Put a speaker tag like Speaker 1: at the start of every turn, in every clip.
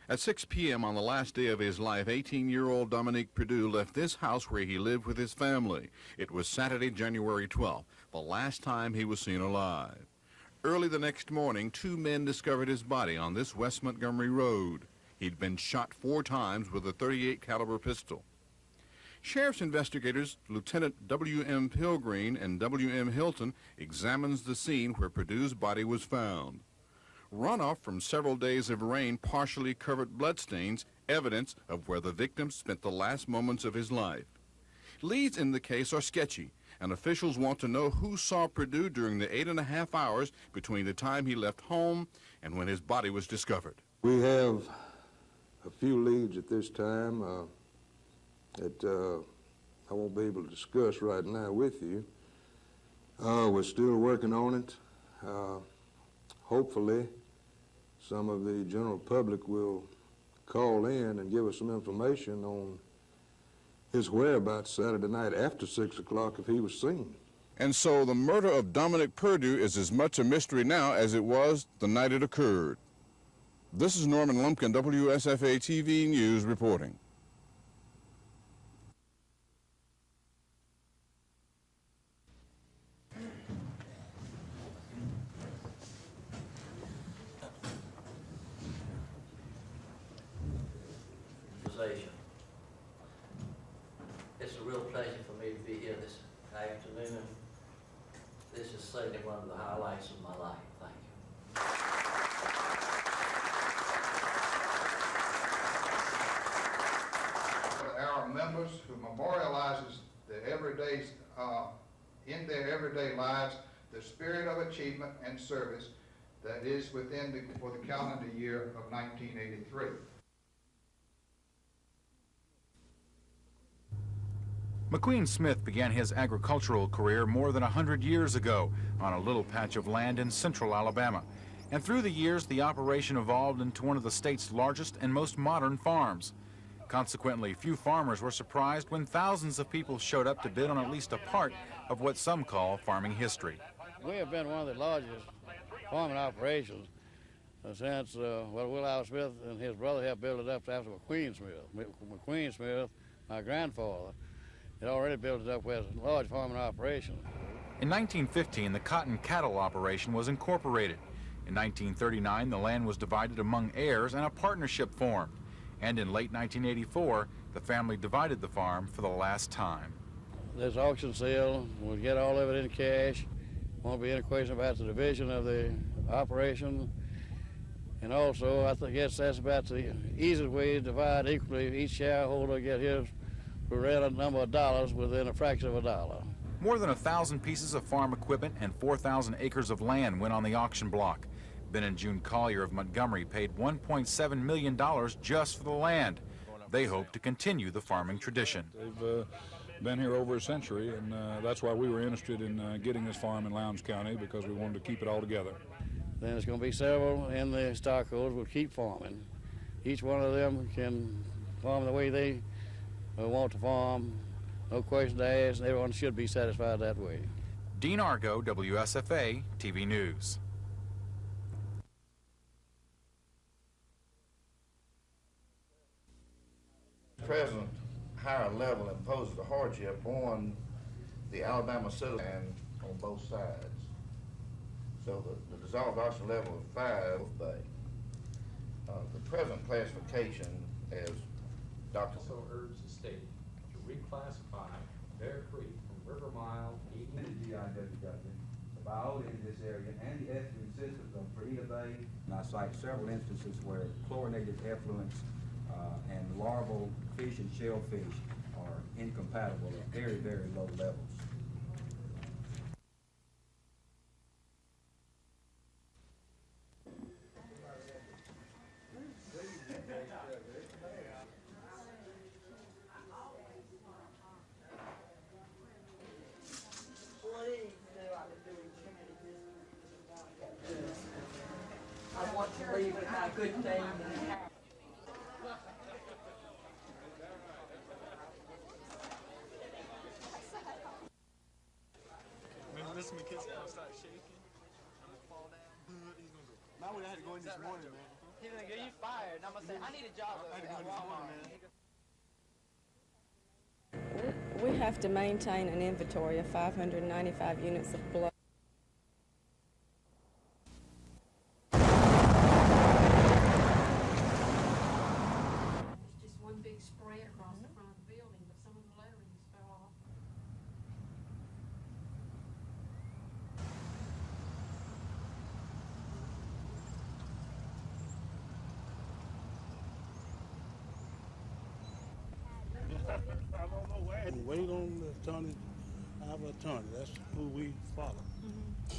Speaker 1: At 6 p.m. on the last day of his life, 18-year-old Dominique Perdue left this house where he lived with his family. It was Saturday, January 12th, the last time he was seen alive. Early the next morning, 2 men discovered his body on this West Montgomery road. He'd been shot 4 times with a .38 caliber pistol. Sheriff's investigators, Lieutenant W.M. Pilgreen and W.M. Hilton, examines the scene where Perdue's body was found. Runoff from several days of rain partially covered bloodstains, evidence of where the victim spent the last moments of his life. Leads in the case are sketchy, and officials want to know who saw Perdue during the 8.5 hours between the time he left home and when his body was discovered.
Speaker 2: We have a few leads at this time that I won't be able to discuss right now with you. We're still working on it. Hopefully, some of the general public will call in and give us some information on his whereabouts Saturday night after 6 o'clock if he was seen.
Speaker 1: And so the murder of Dominique Perdue is as much a mystery now as it was the night it occurred. This is Norman Lumpkin, WSFA TV News reporting.
Speaker 3: It's a real pleasure for me to be here this afternoon. This is certainly one of the highlights of my life. Thank you.
Speaker 4: Our members who memorializes in their everyday lives the spirit of achievement and service that is for the calendar year of 1983.
Speaker 5: McQueen Smith began his agricultural career more than 100 years ago on a little patch of land in central Alabama. And through the years, the operation evolved into one of the state's largest and most modern farms. Consequently, few farmers were surprised when thousands of people showed up to bid on at least a part of what some call farming history.
Speaker 6: We have been one of the largest farming operations since, Will Howard Smith and his brother have built it up after McQueen Smith. McQueen Smith, my grandfather, had already built it up with a large farming operation.
Speaker 5: In 1915, the cotton cattle operation was incorporated. In 1939, the land was divided among heirs and a partnership formed. And in late 1984, the family divided the farm for the last time.
Speaker 6: This auction sale, we'll get all of it in cash. Won't be any question about the division of the operation. And also, I guess that's about the easiest way to divide equally. Each shareholder get his prorated number of dollars within a fraction of a dollar.
Speaker 5: More than 1,000 pieces of farm equipment and 4,000 acres of land went on the auction block. Ben and June Collier of Montgomery paid $1.7 million just for the land. They hope to continue the farming tradition.
Speaker 7: They've been here over a century, and that's why we were interested in getting this farm in Lowndes County, because we wanted to keep it all together.
Speaker 6: Then there's going to be several in the stockholders will keep farming. Each one of them can farm the way they want to farm, no question asked, and everyone should be satisfied that way.
Speaker 5: Dean Argo, WSFA TV News.
Speaker 8: Present higher level imposes a hardship on the Alabama citizen on both sides. So the dissolved auction level of 5 Bay. The present classification as Dr.
Speaker 9: Also urged the state to reclassify Bear Creek from River Mile,
Speaker 10: The GIW government, the biology in this area, and the effluent systems on Frida Bay. And I cite several instances where chlorinated effluents and larval fish and shellfish are incompatible at very, very low levels.
Speaker 11: I want to leave with my good name in the house.
Speaker 12: Mr. McKissick gonna start shaking. I'm gonna fall down. He's gonna go. Now we had to go in this morning, man. He's gonna get you fired. And I'm gonna say, I need a job at Walmart.
Speaker 13: We have to maintain an inventory of 595 units of blood.
Speaker 14: It's just one big spray across the front of the building, but some of the letterings fell off.
Speaker 15: Wait on the attorney, our attorney. That's who we follow.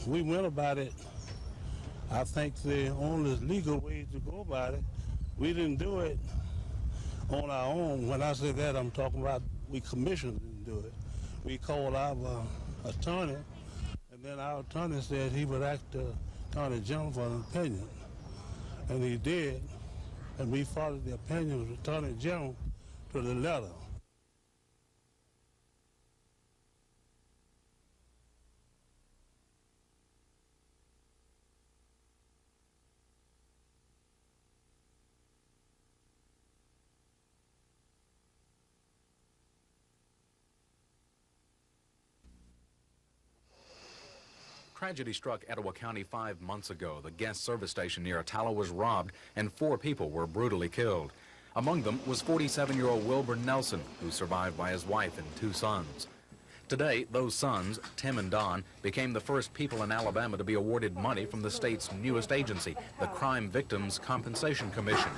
Speaker 15: We went about it. I think the only legal way to go about it. We didn't do it on our own. When I say that, I'm talking about we commissioned to do it. We called our attorney, and then our attorney said he would ask the attorney general for an opinion, and he did. And we followed the opinion of the attorney general to the letter.
Speaker 16: Tragedy struck Etowah County 5 months ago. The gas service station near Attala was robbed and 4 people were brutally killed. Among them was 47-year-old Wilbur Nelson, who survived by his wife and 2 sons. Today, those sons, Tim and Don, became the first people in Alabama to be awarded money from the state's newest agency, the Crime Victims Compensation Commission.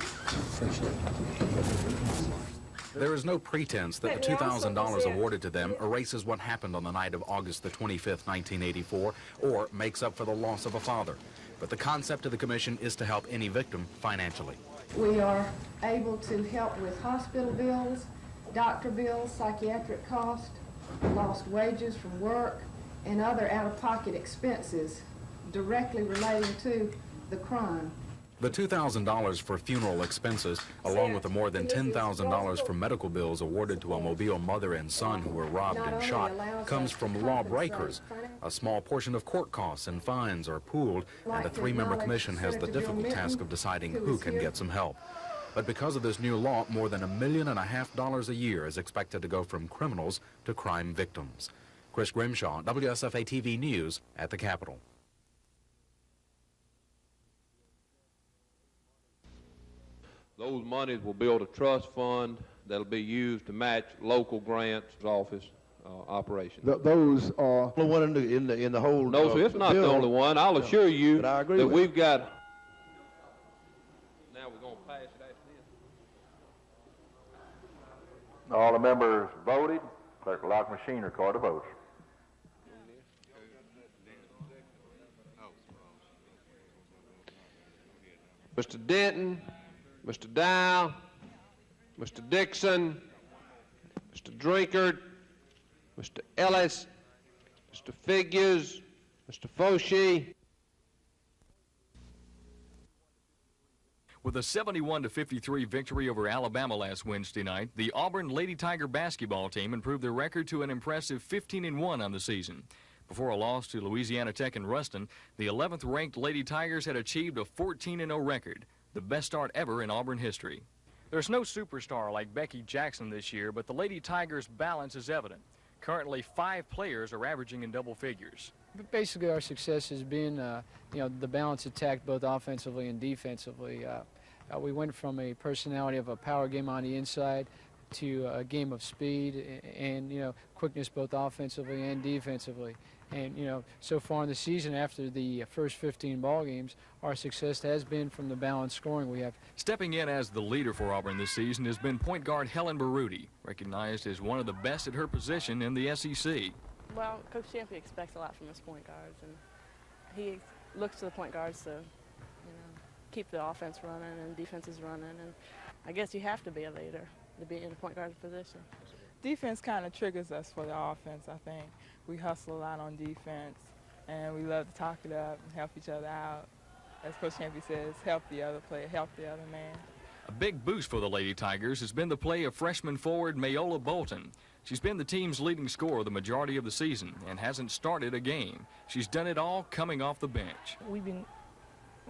Speaker 16: There is no pretense that the $2,000 awarded to them erases what happened on the night of August the 25th, 1984, or makes up for the loss of a father. But the concept of the commission is to help any victim financially.
Speaker 17: We are able to help with hospital bills, doctor bills, psychiatric costs, lost wages from work, and other out-of-pocket expenses directly relating to the crime.
Speaker 16: The $2,000 for funeral expenses, along with the more than $10,000 for medical bills awarded to a Mobile mother and son who were robbed and shot, comes from lawbreakers. A small portion of court costs and fines are pooled, and a 3-member commission has the difficult task of deciding who can get some help. But because of this new law, more than $1.5 million a year is expected to go from criminals to crime victims. Chris Grimshaw, WSFA TV News at the Capitol.
Speaker 18: Those monies will build a trust fund that'll be used to match local grants office operations.
Speaker 19: Those are the one in the whole.
Speaker 18: No, sir, it's not the only one. I'll assure you that we've got. Now we're going to pass it after this.
Speaker 20: All the members voted. Clerk will lock machine record the votes.
Speaker 18: Mr. Denton, Mr. Dow, Mr. Dixon, Mr. Drinkard, Mr. Ellis, Mr. Figures, Mr. Foshee.
Speaker 21: With a 71-53 victory over Alabama last Wednesday night, the Auburn Lady Tiger basketball team improved their record to an impressive 15-1 on the season. Before a loss to Louisiana Tech and Ruston, the 11th-ranked Lady Tigers had achieved a 14-0 record, the best start ever in Auburn history. There's no superstar like Becky Jackson this year, but the Lady Tigers' balance is evident. Currently, 5 players are averaging in double figures.
Speaker 22: But basically, our success has been, the balance attack both offensively and defensively. We went from a personality of a power game on the inside to a game of speed and quickness both offensively and defensively. And so far in the season, after the first 15 ball games, our success has been from the balanced scoring we have.
Speaker 21: Stepping in as the leader for Auburn this season has been point guard Helen Baruti, recognized as one of the best at her position in the SEC.
Speaker 23: Well, Coach Champy expects a lot from his point guards, and he looks to the point guards to, keep the offense running and defenses running. And I guess you have to be a leader to be in a point guard position.
Speaker 24: Defense kind of triggers us for the offense, I think. We hustle a lot on defense, and we love to talk it up and help each other out. As Coach Champy says, help the other player, help the other man.
Speaker 21: A big boost for the Lady Tigers has been the play of freshman forward Mayola Bolton. She's been the team's leading scorer the majority of the season and hasn't started a game. She's done it all coming off the bench.
Speaker 24: We've been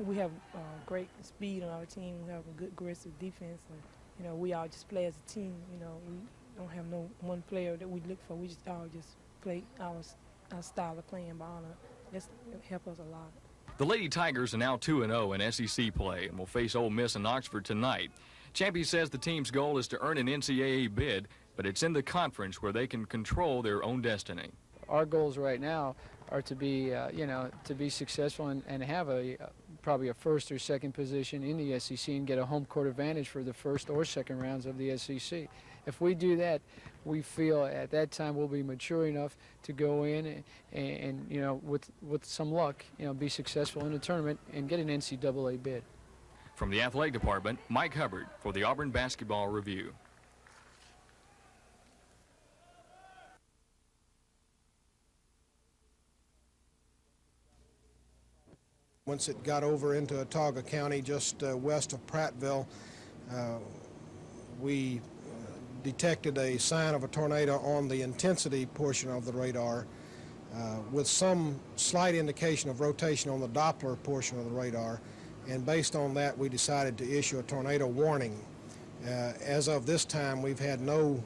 Speaker 1: we have great speed on our team. We have a good aggressive defense, and you know, we all just play as a team. You know, we don't have no one player that we look for. We just all just play our style of playing ball, and that's help us a lot.
Speaker 21: The Lady Tigers are now 2-0 in SEC play and will face Ole Miss in Oxford tonight. Champy says the team's goal is to earn an NCAA bid, but it's in the conference where they can control their own destiny.
Speaker 22: Our goals right now are to be, to be successful and have probably a first or second position in the SEC and get a home court advantage for the first or second rounds of the SEC. If we do that, we feel at that time we'll be mature enough to go in and with some luck, be successful in the tournament and get an NCAA bid.
Speaker 21: From the athletic department, Mike Hubbard for the Auburn Basketball Review.
Speaker 2: Once it got over into Autauga County, just west of Prattville, we detected a sign of a tornado on the intensity portion of the radar with some slight indication of rotation on the Doppler portion of the radar. And based on that, we decided to issue a tornado warning. As of this time, we've had no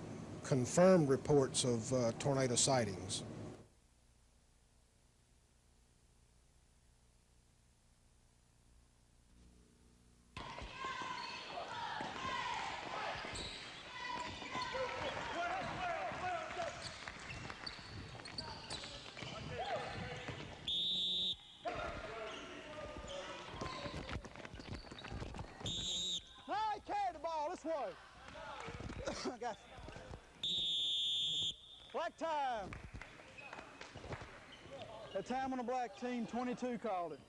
Speaker 2: confirmed reports of tornado sightings.
Speaker 3: Black time. That time on the black team, 22 called it.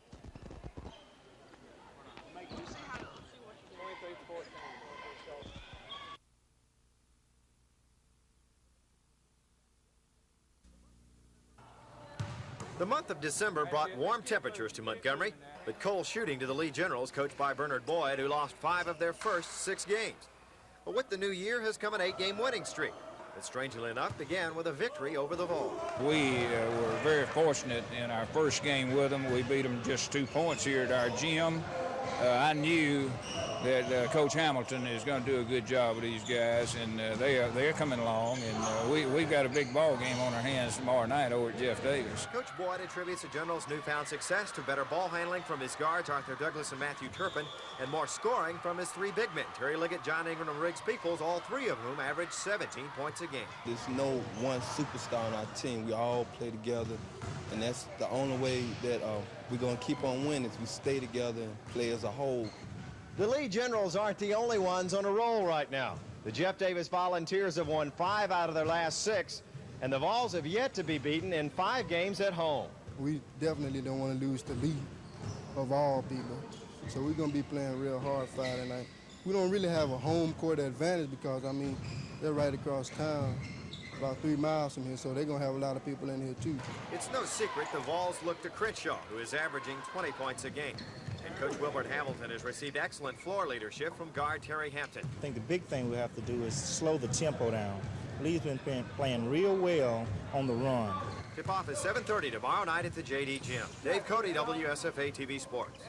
Speaker 4: The month of December brought warm temperatures to Montgomery, but cold shooting to the Lee Generals, coached by Bernard Boyd, who lost 5 of their first 6 games. But with the new year has come an 8-game winning streak that, strangely enough, began with a victory over the Vols.
Speaker 7: We were very fortunate in our first game with them. We beat them just 2 points here at our gym. I knew that Coach Hamilton is going to do a good job with these guys, and they're coming along, and we've got a big ball game on our hands tomorrow night over at Jeff Davis.
Speaker 4: Coach Boyd attributes the Generals' newfound success to better ball handling from his guards, Arthur Douglas and Matthew Turpin, and more scoring from his 3 big men, Terry Liggett, John Ingram, and Riggs Peoples, all 3 of whom averaged 17 points a game.
Speaker 25: There's no one superstar on our team. We all play together, and that's the only way that we're going to keep on winning is we stay together and play as a whole.
Speaker 26: The Lee Generals aren't the only ones on a roll right now. The Jeff Davis Volunteers have won 5 out of their last 6, and the Vols have yet to be beaten in 5 games at home.
Speaker 27: We definitely don't want to lose the lead of all people, so we're going to be playing real hard Friday night. We don't really have a home court advantage because, I mean, they're right across town, about 3 miles from here, so they're going to have a lot of people in here, too.
Speaker 4: It's no secret the Vols look to Crenshaw, who is averaging 20 points a game. And Coach Wilbert Hamilton has received excellent floor leadership from guard Terry Hampton.
Speaker 28: I think the big thing we have to do is slow the tempo down. Lee's been playing real well on the run.
Speaker 4: Tip-off is 7:30 tomorrow night at the JD Gym. Dave Cody, WSFA TV Sports.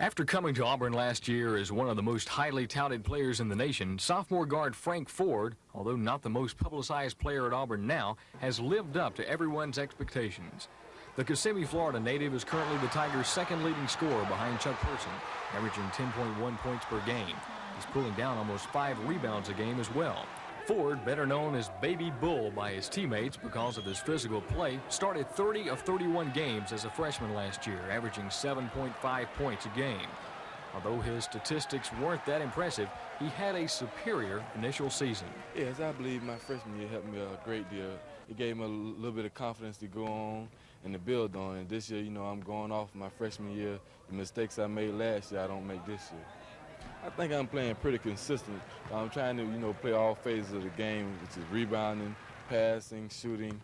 Speaker 21: After coming to Auburn last year as one of the most highly touted players in the nation, sophomore guard Frank Ford, although not the most publicized player at Auburn now, has lived up to everyone's expectations. The Kissimmee, Florida native is currently the Tigers' second leading scorer behind Chuck Person, averaging 10.1 points per game. He's pulling down almost 5 rebounds a game as well. Ford, better known as Baby Bull by his teammates because of his physical play, started 30 of 31 games as a freshman last year, averaging 7.5 points a game. Although his statistics weren't that impressive, he had a superior initial season.
Speaker 5: Yes, I believe my freshman year helped me a great deal. It gave me a little bit of confidence to go on and to build on. And this year, I'm going off my freshman year. The mistakes I made last year, I don't make this year. I think I'm playing pretty consistent. I'm trying to, play all phases of the game, which is rebounding, passing, shooting,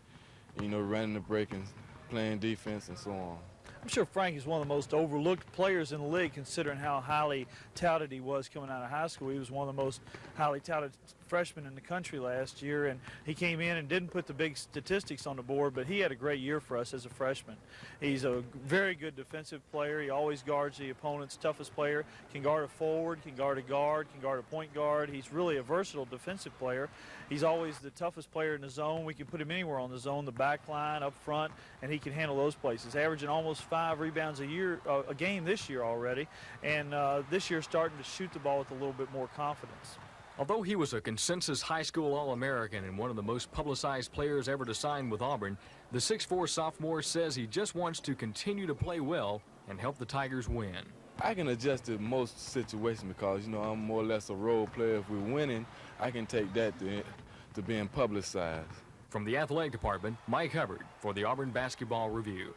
Speaker 5: running the break and playing defense and so on.
Speaker 6: I'm sure Frank is one of the most overlooked players in the league, considering how highly touted he was coming out of high school. He was one of the most highly touted freshmen in the country last year, and he came in and didn't put the big statistics on the board, but he had a great year for us as a freshman. He's a very good defensive player. He always guards the opponent's toughest player, can guard a forward, can guard a guard, can guard a point guard. He's really a versatile defensive player. He's always the toughest player in the zone. We can put him anywhere on the zone, the back line, up front, and he can handle those places, averaging almost 5 rebounds a game this year already, and this year starting to shoot the ball with a little bit more confidence.
Speaker 21: Although he was a consensus high school All-American and one of the most publicized players ever to sign with Auburn, the 6'4" sophomore says he just wants to continue to play well and help the Tigers win.
Speaker 5: I can adjust to most situations because, I'm more or less a role player. If we're winning, I can take that to being publicized.
Speaker 21: From the athletic department, Mike Hubbard for the Auburn Basketball Review.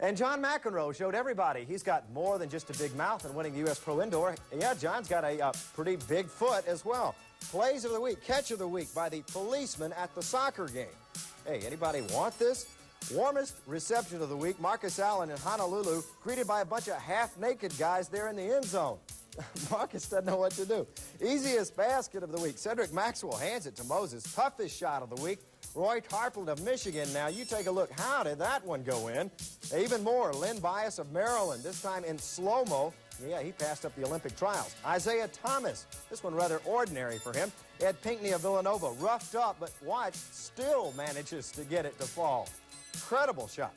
Speaker 26: And John McEnroe showed everybody he's got more than just a big mouth in winning the U.S. Pro Indoor. Yeah, John's got a pretty big foot as well. Plays of the week, catch of the week by the policeman at the soccer game. Hey, anybody want this? Warmest reception of the week, Marcus Allen in Honolulu, greeted by a bunch of half-naked guys there in the end zone. Marcus doesn't know what to do. Easiest basket of the week, Cedric Maxwell hands it to Moses. Toughest shot of the week, Roy Tarpland of Michigan. Now, you take a look. How did that one go in? Even more, Lynn Bias of Maryland, this time in slow-mo. Yeah, he passed up the Olympic trials. Isaiah Thomas, this one rather ordinary for him. Ed Pinckney of Villanova, roughed up, but watch, still manages to get it to fall. Incredible shot.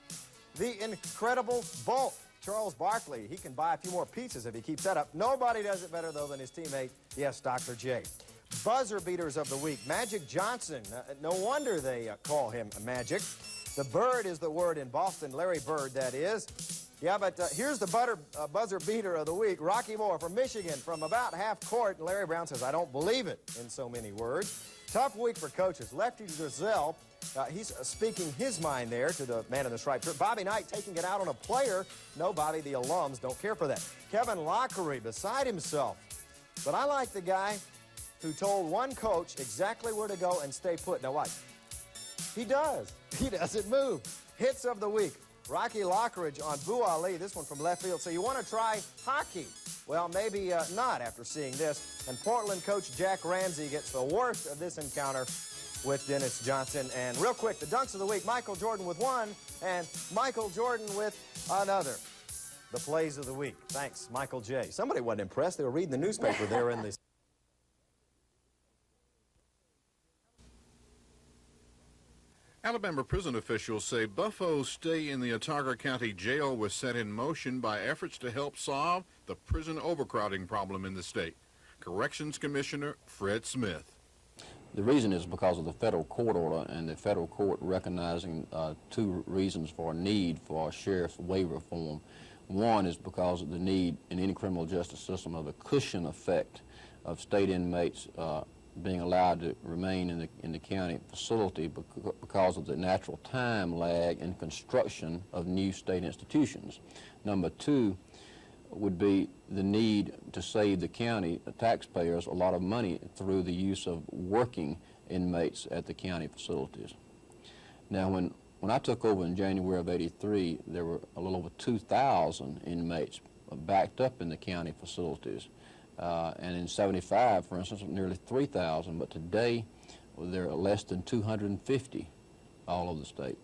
Speaker 26: The incredible Bolt, Charles Barkley. He can buy a few more pieces if he keeps that up. Nobody does it better, though, than his teammate, yes, Dr. J. Buzzer beaters of the week, Magic Johnson. No wonder they call him Magic. The bird is the word in Boston, Larry Bird, that is. Yeah, but here's the buzzer beater of the week, Rocky Moore from Michigan, from about half court. Larry Brown says, I don't believe it, in so many words. Tough week for coaches. Lefty Drizel, he's speaking his mind there to the man in the striped shirt. Bobby Knight taking it out on a player. No, Bobby, the alums don't care for that. Kevin Lockery beside himself. But I like the guy who told one coach exactly where to go and stay put. Now what? He does. He doesn't move. Hits of the week. Rocky Lockridge on Boo Ali, this one from left field. So you want to try hockey? Well, maybe not after seeing this. And Portland coach Jack Ramsey gets the worst of this encounter with Dennis Johnson. And real quick, the dunks of the week, Michael Jordan with one and Michael Jordan with another. The plays of the week. Thanks, Michael J. Somebody wasn't impressed. They were reading the newspaper there in the...
Speaker 8: Alabama prison officials say Buffo's stay in the Autauga County Jail was set in motion by efforts to help solve the prison overcrowding problem in the state. Corrections Commissioner Fred Smith.
Speaker 9: The reason is because of the federal court order and the federal court recognizing 2 reasons for a need for a sheriff's waiver reform. One is because of the need in any criminal justice system of the cushion effect of state inmates being allowed to remain in the county facility because of the natural time lag in construction of new state institutions. Number 2 would be the need to save the county, the taxpayers, a lot of money through the use of working inmates at the county facilities. Now, when I took over in January of '83, there were a little over 2,000 inmates backed up in the county facilities. And in 75, for instance, nearly 3,000, but today there are less than 250 all over the state.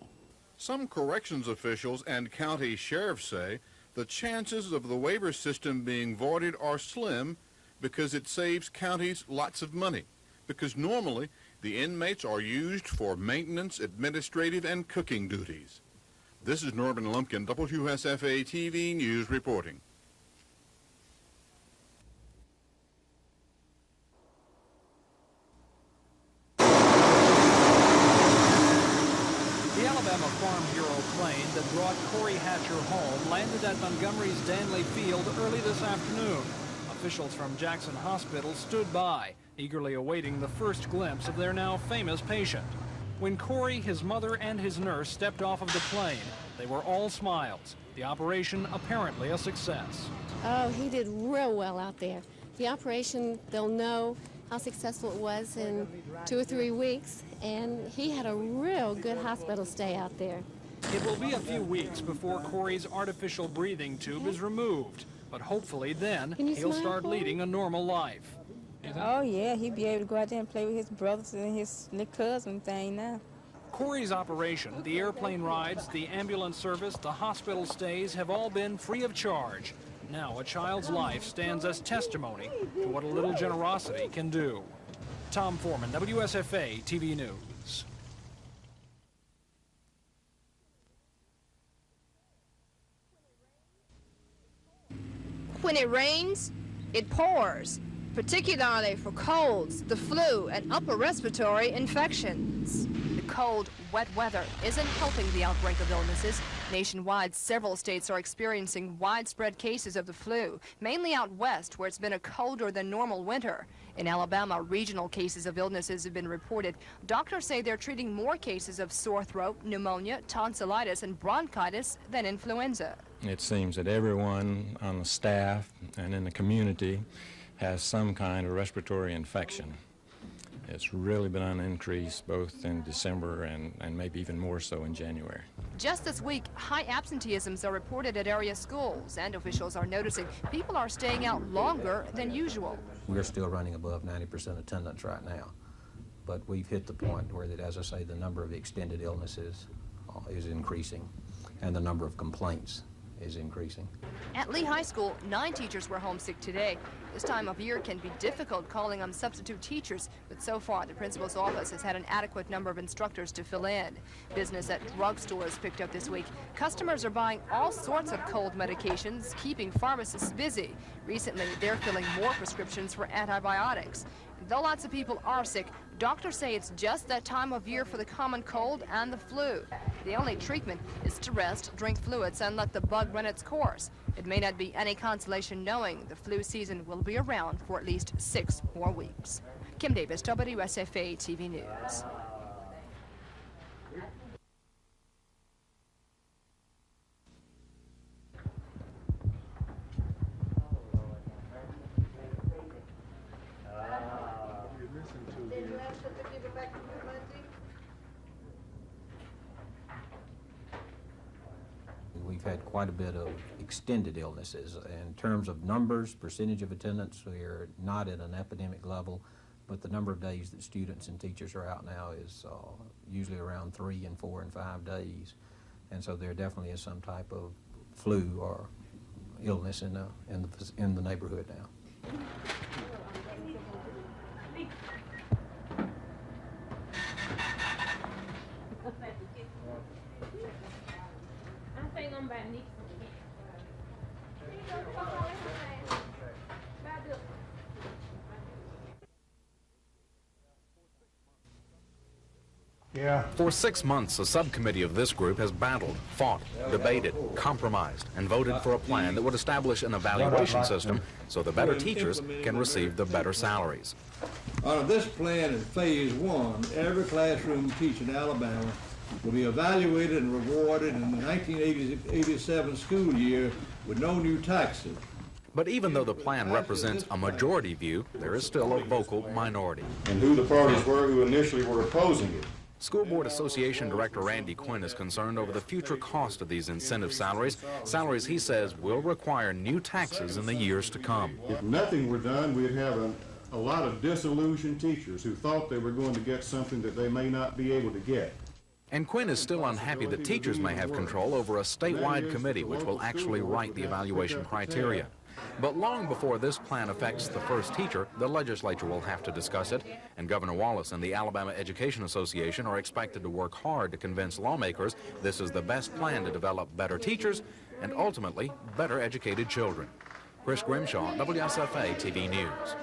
Speaker 8: Some corrections officials and county sheriffs say the chances of the waiver system being voided are slim because it saves counties lots of money, because normally the inmates are used for maintenance, administrative, and cooking duties. This is Norman Lumpkin, WSFA TV News reporting.
Speaker 10: The Alabama Farm Bureau plane that brought Corey Hatcher home landed at Montgomery's Danley Field early this afternoon. Officials from Jackson Hospital stood by, eagerly awaiting the first glimpse of their now famous patient. When Corey, his mother, and his nurse stepped off of the plane, they were all smiles. The operation apparently a success.
Speaker 11: Oh, he did real well out there. The operation, they'll know how successful it was in 2 or 3 weeks, and he had a real good hospital stay out there.
Speaker 10: It will be a few weeks before Corey's artificial breathing tube is removed, but hopefully then he'll start leading a normal life.
Speaker 12: Oh yeah, he'll be able to go out there and play with his brothers and his little cousin thing now.
Speaker 10: Corey's operation, the airplane rides, the ambulance service, the hospital stays have all been free of charge. Now a child's life stands as testimony to what a little generosity can do. Tom Foreman, WSFA TV News.
Speaker 13: When it rains, it pours, particularly for colds, the flu, and upper respiratory infections. The cold, wet weather isn't helping the outbreak of illnesses. Nationwide, several states are experiencing widespread cases of the flu, mainly out west, where it's been a colder than normal winter. In Alabama, regional cases of illnesses have been reported. Doctors say they're treating more cases of sore throat, pneumonia, tonsillitis, and bronchitis than influenza.
Speaker 14: It seems that everyone on the staff and in the community has some kind of respiratory infection. It's really been on an increase both in December and maybe even more so in January.
Speaker 13: Just this week, high absenteeisms are reported at area schools, and officials are noticing people are staying out longer than usual.
Speaker 15: We're still running above 90% attendance right now, but we've hit the point where, that, as I say, the number of extended illnesses is increasing, and the number of complaints is increasing.
Speaker 13: At Lee High School, 9 teachers were homesick today. This time of year can be difficult calling on substitute teachers, but so far the principal's office has had an adequate number of instructors to fill in. Business at drugstores picked up this week. Customers are buying all sorts of cold medications, keeping pharmacists busy. Recently, they're filling more prescriptions for antibiotics. Though lots of people are sick, doctors say it's just that time of year for the common cold and the flu. The only treatment is to rest, drink fluids, and let the bug run its course. It may not be any consolation knowing the flu season will be around for at least 6 more weeks. Kim Davis, WSFA TV News.
Speaker 15: We've had quite a bit of extended illnesses. In terms of numbers, percentage of attendance, we're not at an epidemic level, but the number of days that students and teachers are out now is usually around 3 and 4 and 5 days. And so there definitely is some type of flu or illness in the neighborhood now.
Speaker 16: For 6 months, a subcommittee of this group has battled, fought, debated, compromised, and voted for a plan that would establish an evaluation system so the better teachers can receive the better salaries.
Speaker 17: Under this plan in phase 1, every classroom teacher in Alabama will be evaluated and rewarded in the 1987 school year with no new taxes.
Speaker 16: But even though the plan represents a majority view, there is still a vocal minority.
Speaker 29: And who the parties were who initially were opposing it.
Speaker 16: School Board Association Director Randy Quinn is concerned over the future cost of these incentive salaries, salaries he says will require new taxes in the years to come.
Speaker 8: If nothing were done, we'd have a lot of disillusioned teachers who thought they were going to get something that they may not be able to get.
Speaker 16: And Quinn is still unhappy that teachers may have control over a statewide committee which will actually write the evaluation criteria. But long before this plan affects the first teacher, the legislature will have to discuss it, and Governor Wallace and the Alabama Education Association are expected to work hard to convince lawmakers this is the best plan to develop better teachers and ultimately better educated children. Chris Grimshaw, WSFA TV News.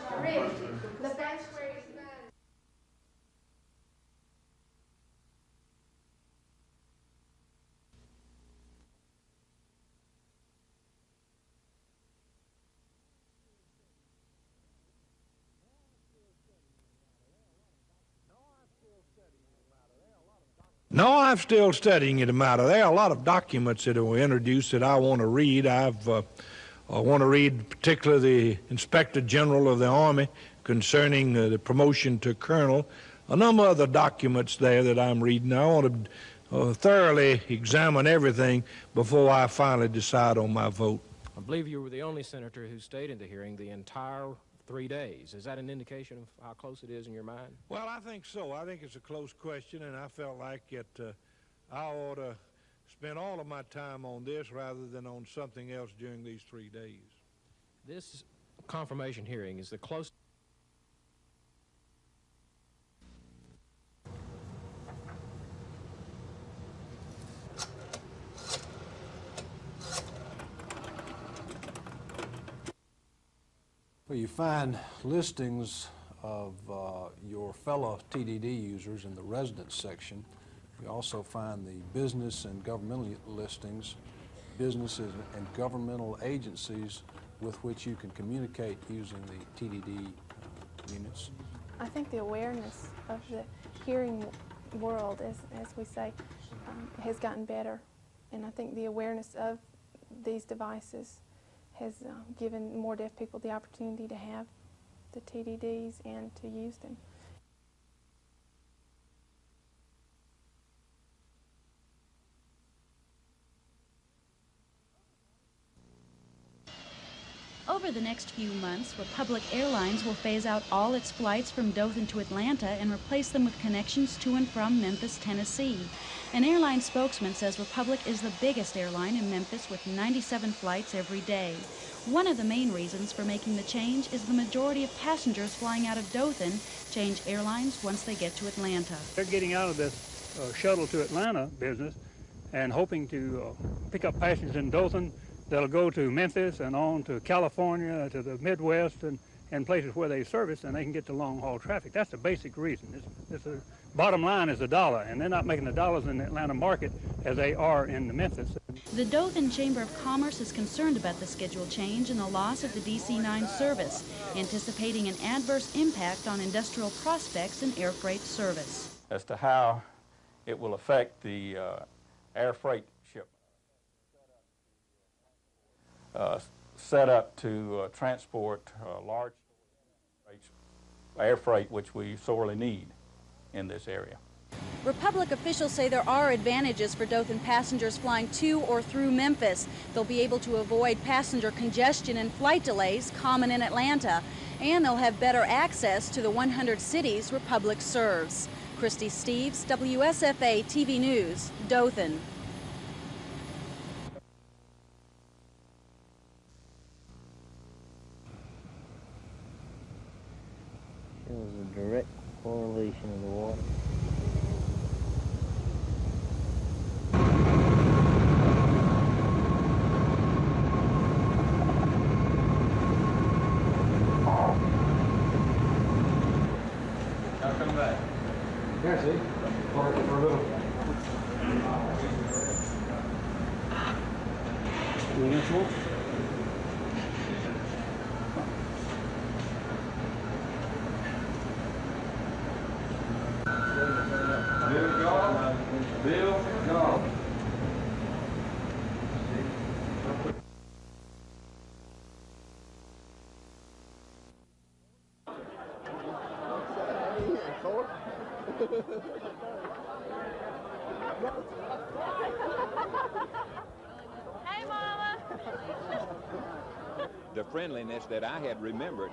Speaker 1: No, I'm still studying it matter. There are a lot of documents that were introduced that I want to read. I want to read particularly the Inspector General of the Army concerning the promotion to colonel. A number of other documents there that I'm reading. I want to thoroughly examine everything before I finally decide on my vote.
Speaker 2: I believe you were the only senator who stayed in the hearing the entire 3 days. Is that an indication of how close it is in your mind?
Speaker 1: Well, I think so. I think it's a close question, and I felt like I ought to spend all of my time on this rather than on something else during these 3 days.
Speaker 2: This confirmation hearing is the closest.
Speaker 18: Well, you find listings of your fellow TDD users in the residence section. You also find the business and governmental listings, businesses and governmental agencies with which you can communicate using the TDD units.
Speaker 19: I think the awareness of the hearing world, as we say, has gotten better. And I think the awareness of these devices has given more deaf people the opportunity to have the TDDs and to use them.
Speaker 20: Over the next few months, Republic Airlines will phase out all its flights from Dothan to Atlanta and replace them with connections to and from Memphis, Tennessee. An airline spokesman says Republic is the biggest airline in Memphis with 97 flights every day. One of the main reasons for making the change is the majority of passengers flying out of Dothan change airlines once they get to Atlanta.
Speaker 22: They're getting out of this shuttle to Atlanta business and hoping to pick up passengers in Dothan that'll go to Memphis and on to California, to the Midwest, and places where they service, and they can get to long-haul traffic. That's the basic reason. The bottom line is $1, and they're not making the dollars in the Atlanta market as they are in the Memphis.
Speaker 20: The Dothan Chamber of Commerce is concerned about the schedule change and the loss of the DC-9 service, anticipating an adverse impact on industrial prospects in air freight service.
Speaker 23: As to how it will affect the air freight ship set up to transport large air freight, which we sorely need in this area.
Speaker 20: Republic officials say there are advantages for Dothan passengers flying to or through Memphis. They'll be able to avoid passenger congestion and flight delays common in Atlanta, and they'll have better access to the 100 cities Republic serves. Christy Steves, WSFA TV News, Dothan.
Speaker 24: It was a direct correlation of the water.
Speaker 23: Now come back.
Speaker 18: Here, see? For a little.
Speaker 23: You want to Bill, go.
Speaker 3: Hey, Mama.
Speaker 4: The friendliness that I had remembered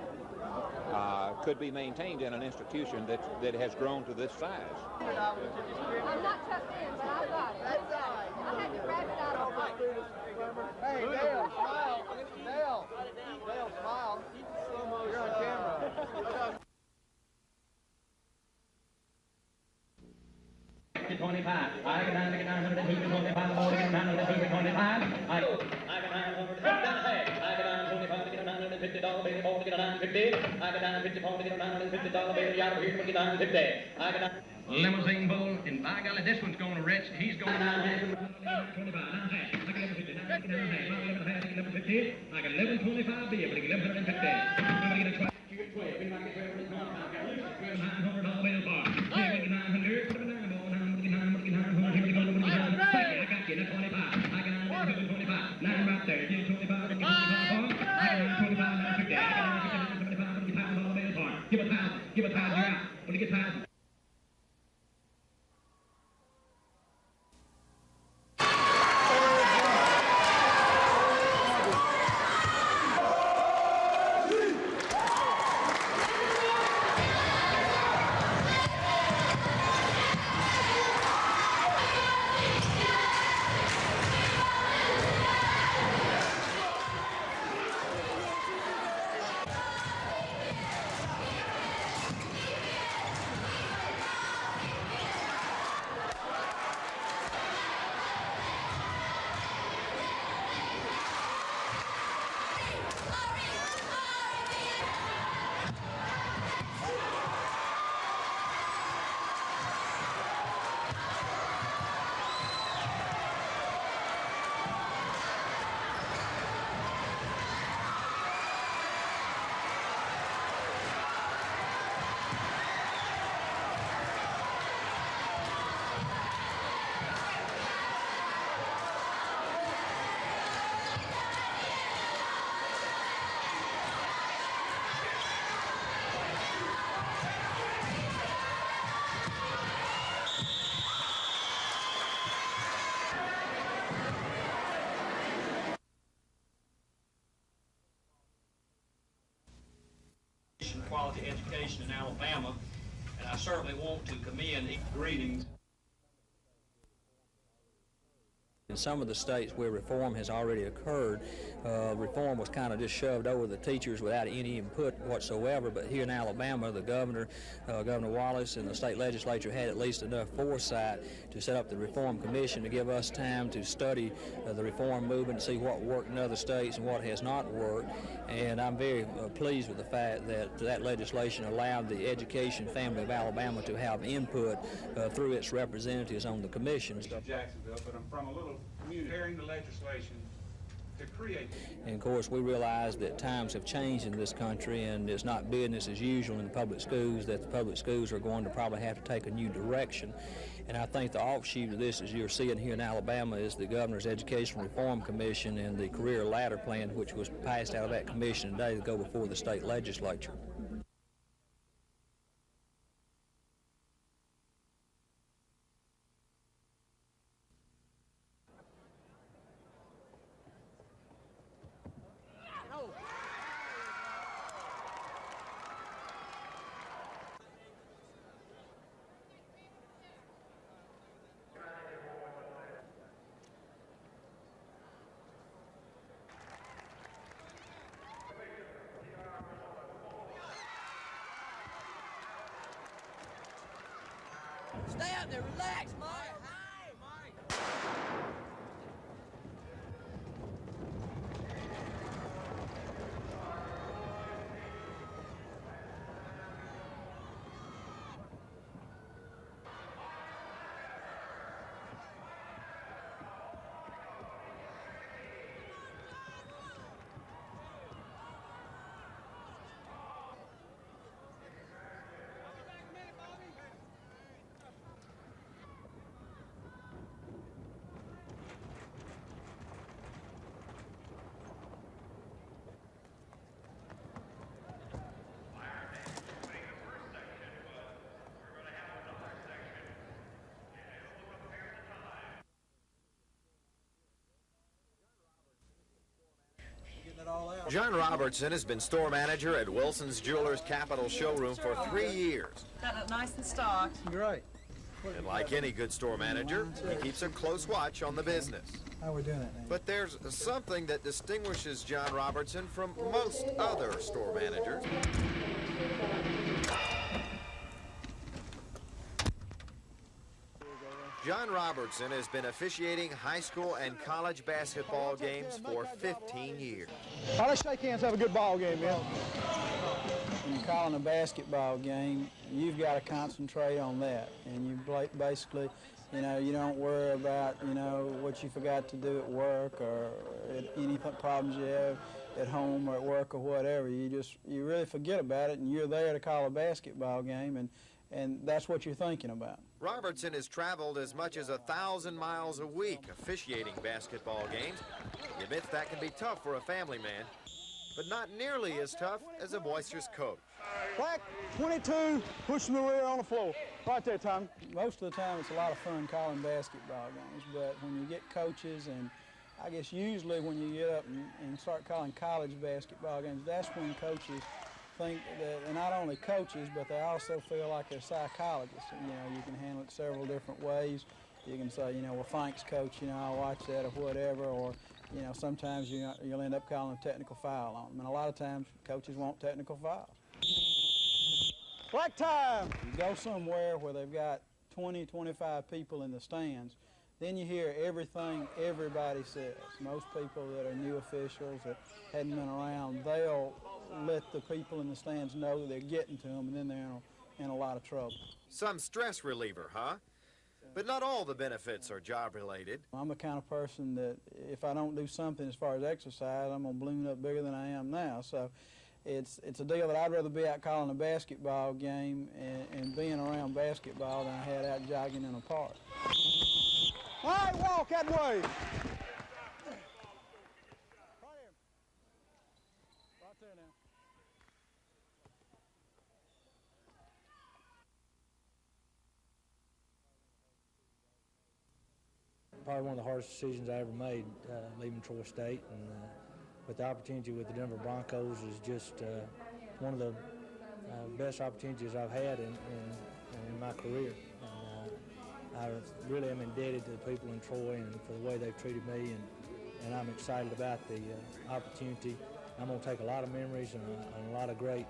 Speaker 4: could be maintained in an institution that has grown to this size.
Speaker 3: I'm not tucked in, but I got it. That's all right. I had to grab it out of my way.
Speaker 5: Hey, Dale, smile. Dale. Dale, smile. You're on camera.
Speaker 6: 25. I can 925 more than 925. I can 950. I can 925 $950 baby more to get a 950. I can 950 more to get a $950 baby out of here to get 950. I can limousine bull, and by golly, this one's going to rich. He's going to 925. I can 1150. I can 1150. I can 1125 be able to get 1150. I'm going to get a 12. You get 12. If I get 12, it's not $900 bill bar. You get 900. I got you, 25. I got 25. 9 right there. Give 25. Give 25. I got 25. 950. I got 950. 25. $1,000 bill bar. Give 1,000. Give 1,000. You're out. When you get 1,000.
Speaker 7: Quality education in Alabama, and I certainly want to commend greetings.
Speaker 25: In some of the states where reform has already occurred, reform was kind of just shoved over the teachers without any input whatsoever. But here in Alabama, the governor, Governor Wallace, and the state legislature had at least enough foresight to set up the Reform Commission to give us time to study the reform movement, see what worked in other states and what has not worked. And I'm very pleased with the fact that that legislation allowed the education family of Alabama to have input through its representatives on the commission.
Speaker 27: Jacksonville, but I'm from a little community preparing the legislation to create.
Speaker 25: And of course, we realize that times have changed in this country, and it's not business as usual in the public schools, that the public schools are going to probably have to take a new direction. And I think the offshoot of this, as you're seeing here in Alabama, is the Governor's Education Reform Commission and the Career Ladder Plan, which was passed out of that commission today to go before the state legislature.
Speaker 3: Stay up there, relax, Mike. Hi, Mike.
Speaker 9: John Robertson has been store manager at Wilson's Jewelers Capitol showroom for 3 years.
Speaker 10: Got it nice and stocked.
Speaker 5: Great.
Speaker 9: And like any good store manager, he keeps a close watch on the business.
Speaker 5: How we doing it now?
Speaker 9: But there's something that distinguishes John Robertson from most other store managers. John Robertson has been officiating high school and college basketball games for 15 years.
Speaker 5: All right, let's shake hands, have a good ball game, man.
Speaker 11: When you're calling a basketball game, you've got to concentrate on that. And you basically, you know, you don't worry about, you know, what you forgot to do at work or any problems you have at home or at work or whatever. You really forget about it, and you're there to call a basketball game, and that's what you're thinking about.
Speaker 9: Robertson has traveled as much as 1,000 miles a week officiating basketball games. He admits that can be tough for a family man, but not nearly as tough as a boisterous coach.
Speaker 5: Black 22, pushing the rear on the floor. Right there, Tommy.
Speaker 11: Most of the time it's a lot of fun calling basketball games, but when you get coaches, and I guess usually when you get up and start calling college basketball games, that's when coaches think that, and not only coaches, but they also feel like they're psychologists. You know, you can handle it several different ways. You can say, you know, well, thanks, coach, you know, I'll watch that or whatever, or, you know, sometimes you'll end up calling a technical foul on them. And a lot of times coaches want technical fouls.
Speaker 5: Black time!
Speaker 11: You go somewhere where they've got 20, 25 people in the stands, then you hear everything everybody says. Most people that are new officials that hadn't been around, they'll let the people in the stands know that they're getting to them, and then they're in a lot of trouble.
Speaker 9: Some stress reliever, huh? But not all the benefits are job-related.
Speaker 11: I'm the kind of person that if I don't do something as far as exercise, I'm going to balloon up bigger than I am now. So it's a deal that I'd rather be out calling a basketball game and being around basketball than I had out jogging in a park.
Speaker 5: All right, walk that way.
Speaker 12: Probably one of the hardest decisions I ever made, leaving Troy State, and but the opportunity with the Denver Broncos is just one of the best opportunities I've had in my career. And I really am indebted to the people in Troy and for the way they've treated me, and I'm excited about the opportunity. I'm going to take a lot of memories and a lot of great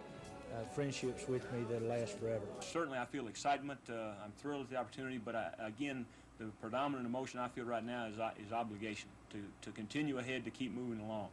Speaker 12: friendships with me that'll last forever.
Speaker 7: Certainly I feel excitement. I'm thrilled at the opportunity, but again, the predominant emotion I feel right now is obligation to continue ahead, to keep moving along.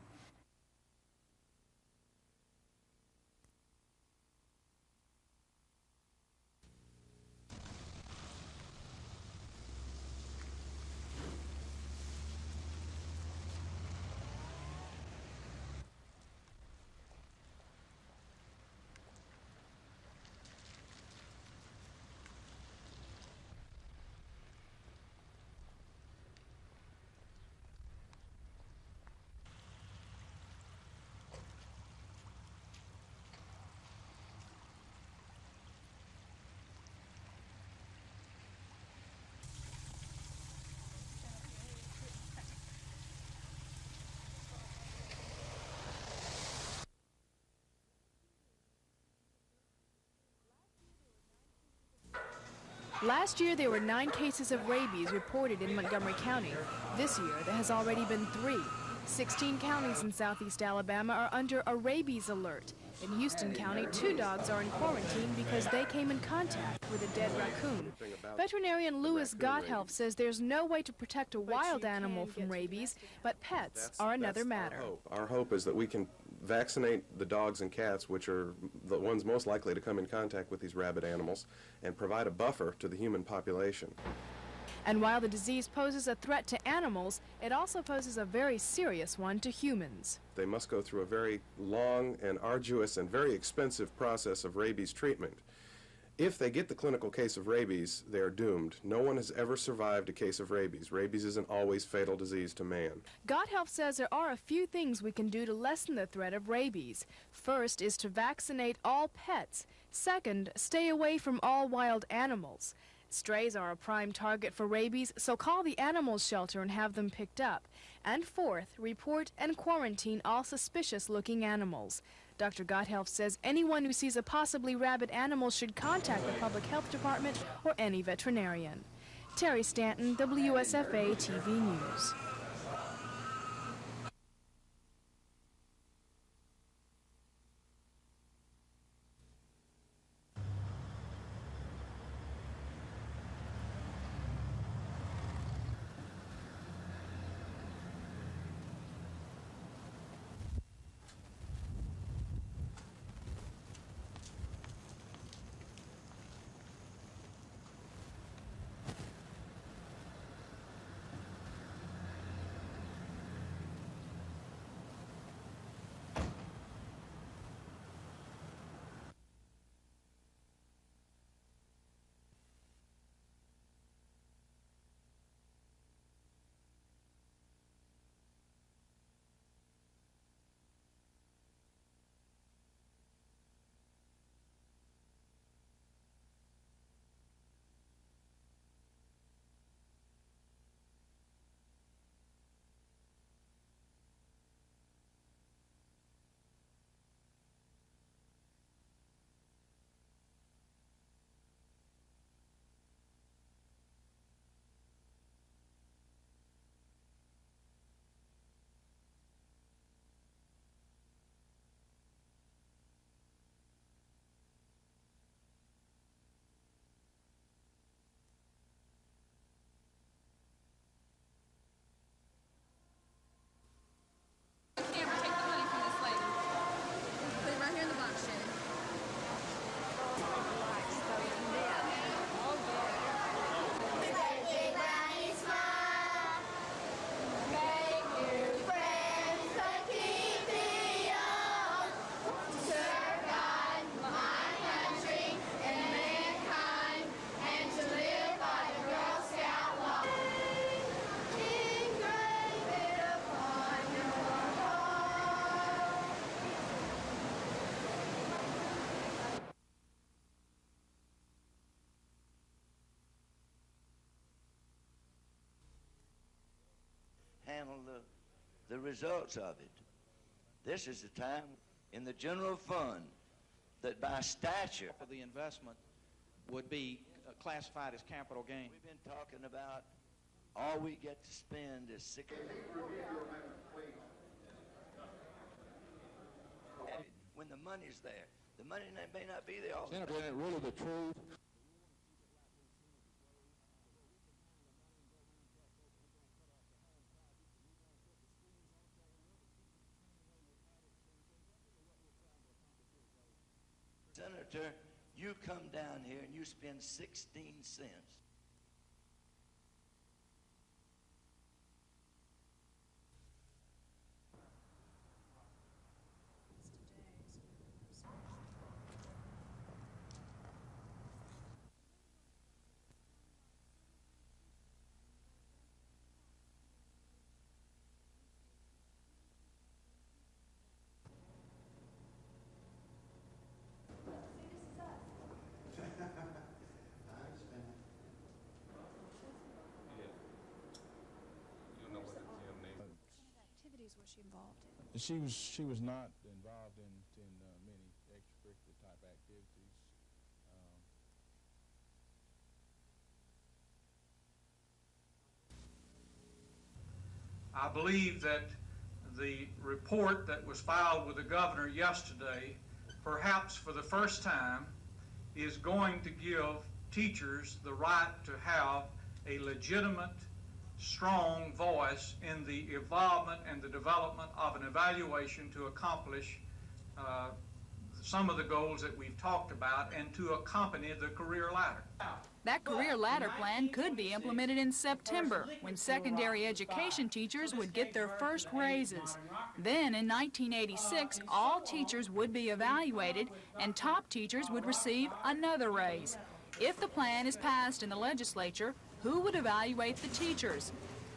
Speaker 14: Last year, there were 9 cases of rabies reported in Montgomery County. This year, there has already been 3. 16 counties in southeast Alabama are under a rabies alert. In Houston County, 2 dogs are in quarantine because they came in contact with a dead raccoon. Veterinarian Louis Gotthelf says there's no way to protect a wild animal from rabies, but pets are another matter.
Speaker 21: Our hope is that we can vaccinate the dogs and cats, which are the ones most likely to come in contact with these rabid animals, and provide a buffer to the human population.
Speaker 14: And while the disease poses a threat to animals, it also poses a very serious one to humans.
Speaker 21: They must go through a very long and arduous and very expensive process of rabies treatment. If they get the clinical case of rabies, they are doomed. No one has ever survived a case of rabies. Rabies is an always fatal disease to man.
Speaker 14: Gotthelf says there are a few things we can do to lessen the threat of rabies. First is to vaccinate all pets. Second, stay away from all wild animals. Strays are a prime target for rabies, so call the animal shelter and have them picked up. And fourth, report and quarantine all suspicious-looking animals. Dr. Gotthelf says anyone who sees a possibly rabid animal should contact the Public Health Department or any veterinarian. Terry Stanton, WSFA TV News.
Speaker 8: Handle the results of it. This is the time in the general fund that by statute
Speaker 10: the investment would be classified as capital gain.
Speaker 8: We've been talking about all we get to spend is $6. When the money's there, the money may not be there all the time.
Speaker 13: Senator, isn't it really the truth?
Speaker 8: Senator, you come down here and you spend 16 cents.
Speaker 14: Was she involved in?
Speaker 13: She was not involved in many extracurricular type activities.
Speaker 27: I believe that the report that was filed with the governor yesterday, perhaps for the first time, is going to give teachers the right to have a legitimate, strong voice in the involvement and the development of an evaluation to accomplish some of the goals that we've talked about and to accompany the career ladder.
Speaker 15: That career ladder plan could be implemented in September, when secondary education teachers would get their first raises. Then in 1986, all teachers would be evaluated and top teachers would receive another raise. If the plan is passed in the legislature, who would evaluate the teachers?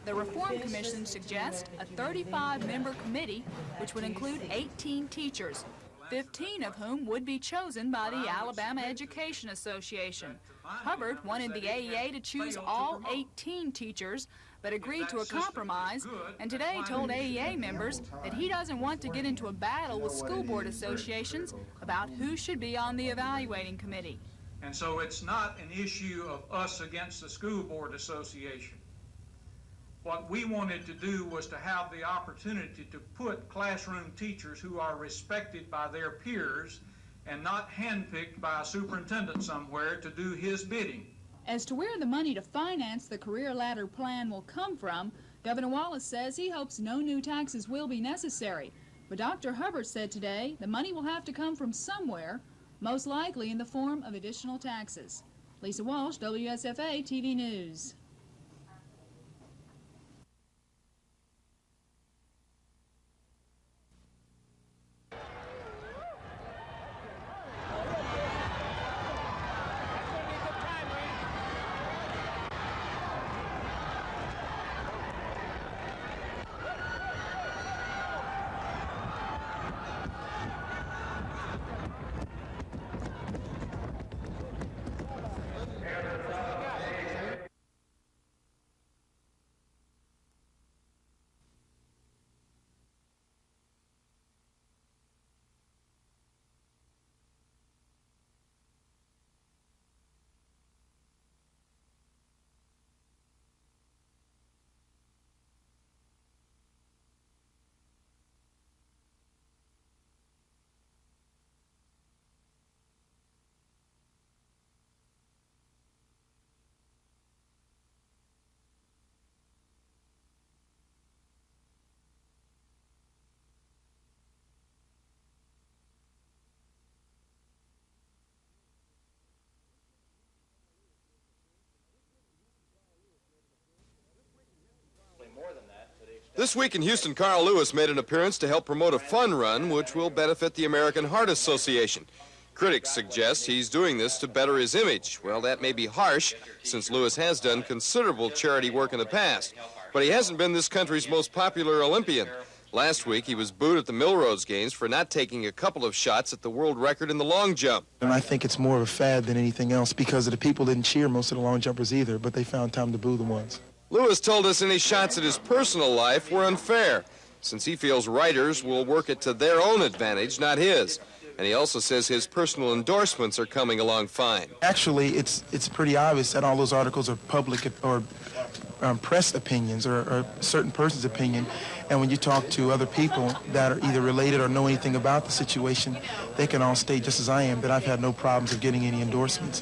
Speaker 15: The Reform Commission suggests a 35-member committee, which would include 18 teachers, 15 of whom would be chosen by the Alabama Education Association. Hubbard wanted the AEA to choose all 18 teachers, but agreed to a compromise, and today told AEA members that he doesn't want to get into a battle with school board associations about who should be on the evaluating committee.
Speaker 27: And so it's not an issue of us against the school board association. What we wanted to do was to have the opportunity to put classroom teachers who are respected by their peers and not handpicked by a superintendent somewhere to do his bidding.
Speaker 15: As to where the money to finance the career ladder plan will come from, Governor Wallace says he hopes no new taxes will be necessary. But Dr. Hubbard said today the money will have to come from somewhere, most likely in the form of additional taxes. Lisa Walsh, WSFA TV News.
Speaker 9: This week in Houston, Carl Lewis made an appearance to help promote a fun run which will benefit the American Heart Association. Critics suggest he's doing this to better his image. Well, that may be harsh, since Lewis has done considerable charity work in the past. But he hasn't been this country's most popular Olympian. Last week, he was booed at the Millrose Games for not taking a couple of shots at the world record in the long jump.
Speaker 1: And I think it's more of a fad than anything else because the people didn't cheer most of the long jumpers either, but they found time to boo the ones.
Speaker 9: Lewis told us any shots at his personal life were unfair, since he feels writers will work it to their own advantage, not his. And he also says his personal endorsements are coming along fine.
Speaker 1: Actually, it's pretty obvious that all those articles are public or press opinions or a certain person's opinion. And when you talk to other people that are either related or know anything about the situation, they can all state, just as I am, that I've had no problems of getting any endorsements.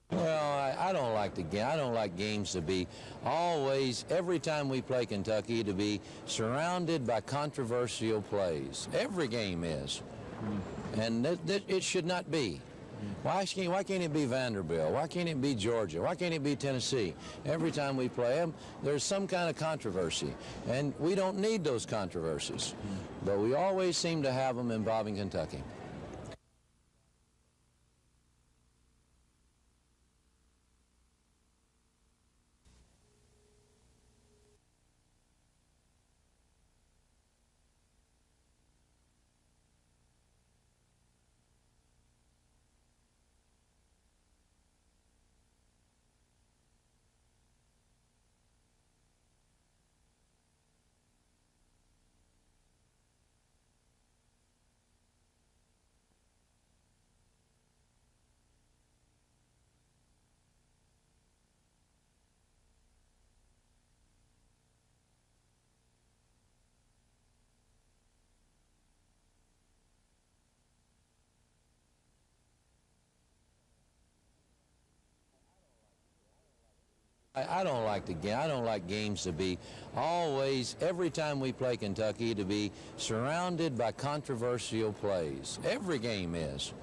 Speaker 2: Well, I don't like the game. I don't like games to be always, every time we play Kentucky, to be surrounded by controversial plays. Every game is. And it should not be. Why can't it be Vanderbilt? Why can't it be Georgia? Why can't it be Tennessee? Every time we play them, there's some kind of controversy, and we don't need those controversies, but we always seem to have them involving Kentucky. I don't like games to be always, every time we play Kentucky, to be surrounded by controversial plays. Every game is.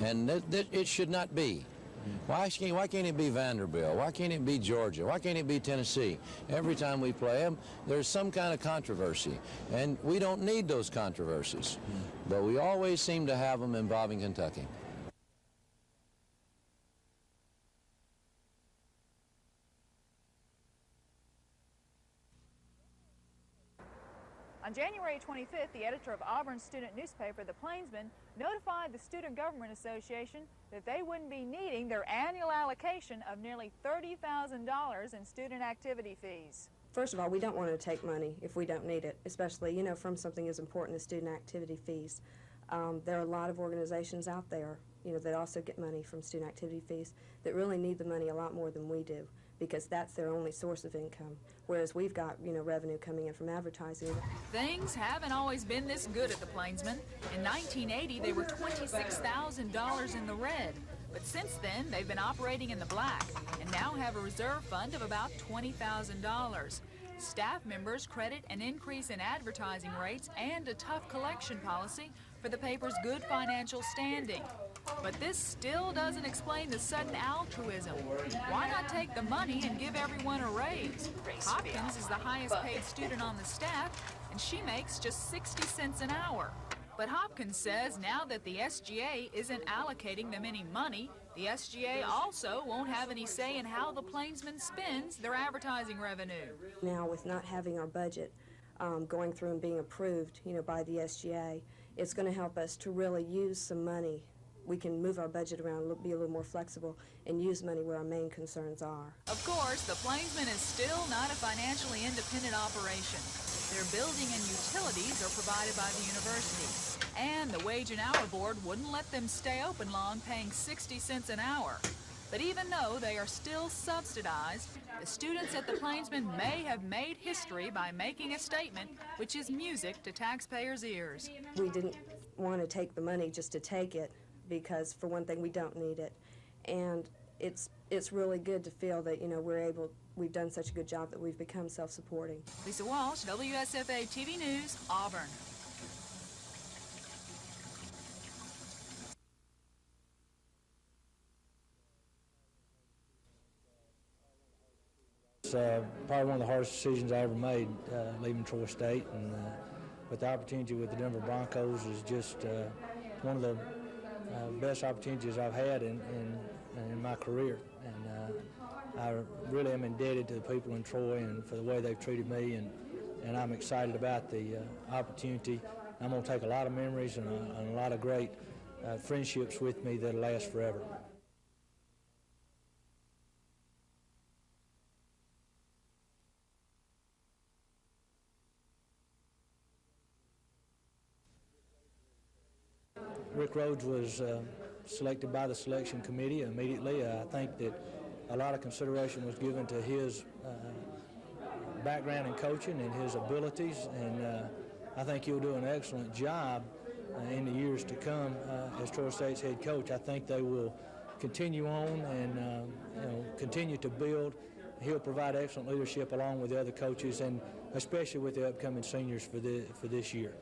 Speaker 2: And it should not be. Why can't it be Vanderbilt? Why can't it be Georgia? Why can't it be Tennessee? Every time we play them, there's some kind of controversy. And we don't need those controversies. But we always seem to have them involving Kentucky.
Speaker 16: On January 25th, the editor of Auburn's student newspaper, The Plainsman, notified the Student Government Association that they wouldn't be needing their annual allocation of nearly $30,000 in student activity fees.
Speaker 17: First of all, we don't want to take money if we don't need it, especially, you know, from something as important as student activity fees. There are a lot of organizations out there, you know, that also get money from student activity fees that really need the money a lot more than we do, because that's their only source of income, whereas we've got, you know, revenue coming in from advertising.
Speaker 15: Things haven't always been this good at the Plainsman. In 1980, they were $26,000 in the red, but since then, they've been operating in the black and now have a reserve fund of about $20,000. Staff members credit an increase in advertising rates and a tough collection policy for the paper's good financial standing. But this still doesn't explain the sudden altruism. Why not take the money and give everyone a raise? Hopkins is the highest paid student on the staff, and she makes just 60 cents an hour. But Hopkins says now that the SGA isn't allocating them any money, the SGA also won't have any say in how the Plainsman spends their advertising revenue.
Speaker 17: Now, with not having our budget going through and being approved, you know, by the SGA, it's going to help us to really use some money. We can move our budget around, be a little more flexible, and use money where our main concerns are.
Speaker 15: Of course, the Plainsman is still not a financially independent operation. Their building and utilities are provided by the university, and the Wage and Hour Board wouldn't let them stay open long, paying 60 cents an hour. But even though they are still subsidized, the students at the Plainsman may have made history by making a statement which is music to taxpayers' ears.
Speaker 17: We didn't want to take the money just to take it, because for one thing, we don't need it. And it's really good to feel that, you know, we've done such a good job that we've become self-supporting.
Speaker 15: Lisa Walsh, WSFA TV News, Auburn.
Speaker 12: It's probably one of the hardest decisions I ever made, leaving Troy State, and but the opportunity with the Denver Broncos is just one of the best opportunities I've had in my career, and I really am indebted to the people in Troy and for the way they've treated me, and I'm excited about the opportunity. I'm going to take a lot of memories and a lot of great friendships with me that'll last forever. Rick Rhodes was selected by the selection committee immediately. I think that a lot of consideration was given to his background in coaching and his abilities, and I think he'll do an excellent job in the years to come as Troy State's head coach. I think they will continue on and continue to build. He'll provide excellent leadership along with the other coaches, and especially with the upcoming seniors for this year.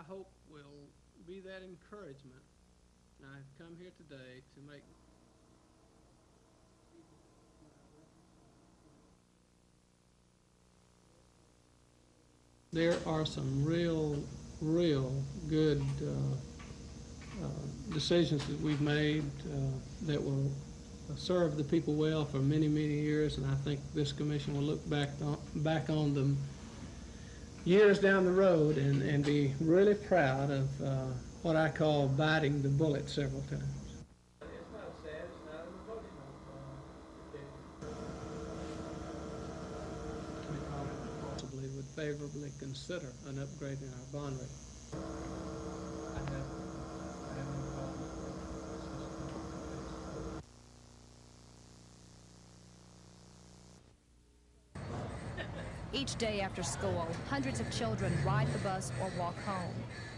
Speaker 18: hope will be that encouragement. And I've come here today to make there are some real good decisions that we've made that will serve the people well for many years, and I think this commission will look back on them years down the road and be really proud of what I call biting the bullet several times. It's not sad, it's not an emotional possibly would favorably consider an upgrade in our bond rate. I have no problem.
Speaker 19: Each day after school, hundreds of children ride the bus or walk home.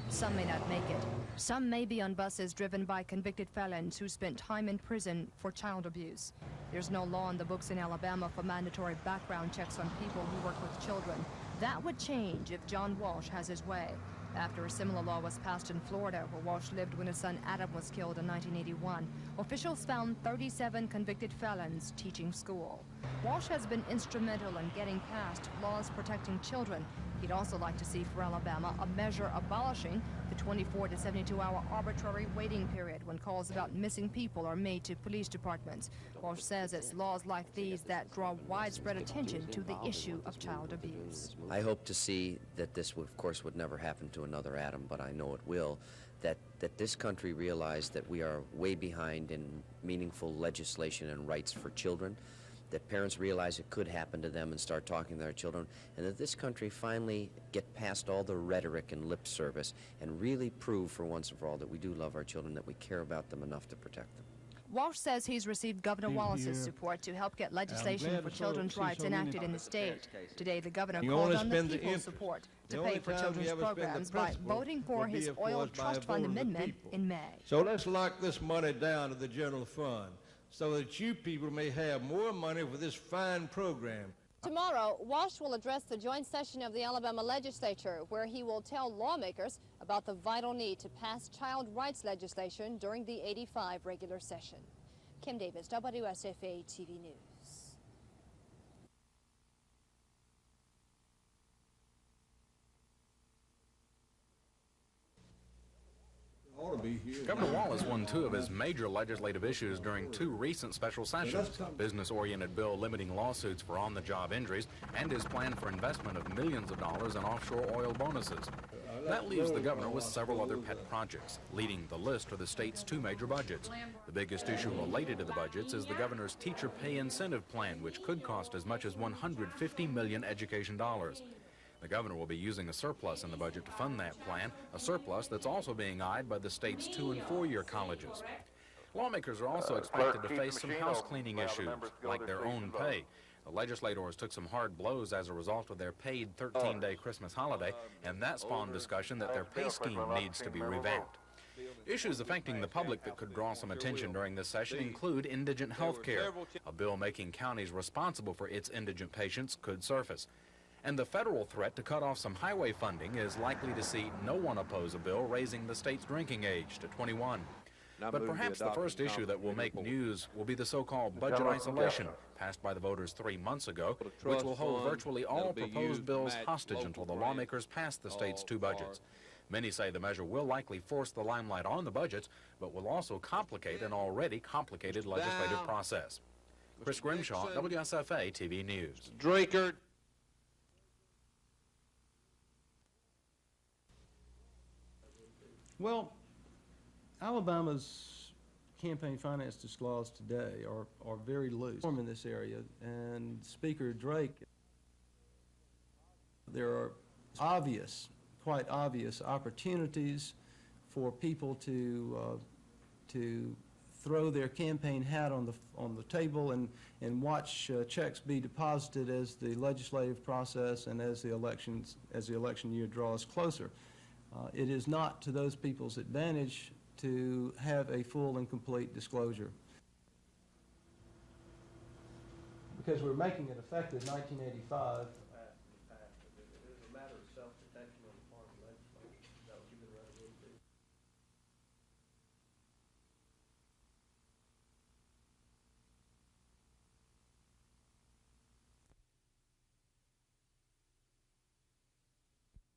Speaker 19: Some may not make it. Some may be on buses driven by convicted felons who spent time in prison for child abuse. There's no law in the books in Alabama for mandatory background checks on people who work with children. That would change if John Walsh has his way. After a similar law was passed in Florida, where Walsh lived when his son Adam was killed in 1981, officials found 37 convicted felons teaching school. Walsh has been instrumental in getting passed laws protecting children. He'd also like to see for Alabama a measure abolishing the 24 to 72-hour arbitrary waiting period when calls about missing people are made to police departments. Walsh says it's laws like these that draw widespread attention to the issue of child abuse.
Speaker 20: I hope to see that this, of course, would never happen to another Adam, but I know it will, that this country realize that we are way behind in meaningful legislation and rights for children, that parents realize it could happen to them and start talking to their children, and that this country finally get past all the rhetoric and lip service and really prove for once and for all that we do love our children, that we care about them enough to protect them.
Speaker 19: Walsh says he's received Governor Wallace's support to help get legislation for children's rights enacted in the state. Today, the governor called on the people's support to pay for children's programs by voting for his Oil Trust Fund amendment in May.
Speaker 22: So let's lock this money down to the general fund so that you people may have more money for this fine program.
Speaker 3: Tomorrow, Walsh will address the joint session of the Alabama legislature, where he will tell lawmakers about the vital need to pass child rights legislation during the '85 regular session. Kim Davis, WSFA TV News.
Speaker 23: Governor Wallace won two of his major legislative issues during two recent special sessions, a business-oriented bill limiting lawsuits for on-the-job injuries and his plan for investment of millions of dollars in offshore oil bonuses. That leaves the governor with several other pet projects. Leading the list are the state's two major budgets. The biggest issue related to the budgets is the governor's teacher pay incentive plan, which could cost as much as $150 million education dollars. The governor will be using a surplus in the budget to fund that plan, a surplus that's also being eyed by the state's 2- and 4-year colleges. Lawmakers are also expected to face some house cleaning issues, like their own pay. The legislators took some hard blows as a result of their paid 13-day Christmas holiday, and that spawned discussion that their pay scheme needs to be revamped. Issues affecting the public that could draw some attention during this session include indigent health care. A bill making counties responsible for its indigent patients could surface. And the federal threat to cut off some highway funding is likely to see no one oppose a bill raising the state's drinking age to 21. But perhaps the first issue that will make news will be the so-called budget isolation, passed by the voters 3 months ago, which will hold virtually all proposed bills hostage until the lawmakers pass the state's two budgets. Many say the measure will likely force the limelight on the budgets, but will also complicate an already complicated legislative process. Chris Grimshaw, WSFA TV News.
Speaker 22: Draker.
Speaker 18: Well, Alabama's campaign finance disclosures today are very loose in this area, and Speaker Drake, there are quite obvious opportunities for people to throw their campaign hat on the table and watch checks be deposited as the legislative process and as the election year draws closer. It is not to those people's advantage to have a full and complete disclosure. Because we're making it effective 1985,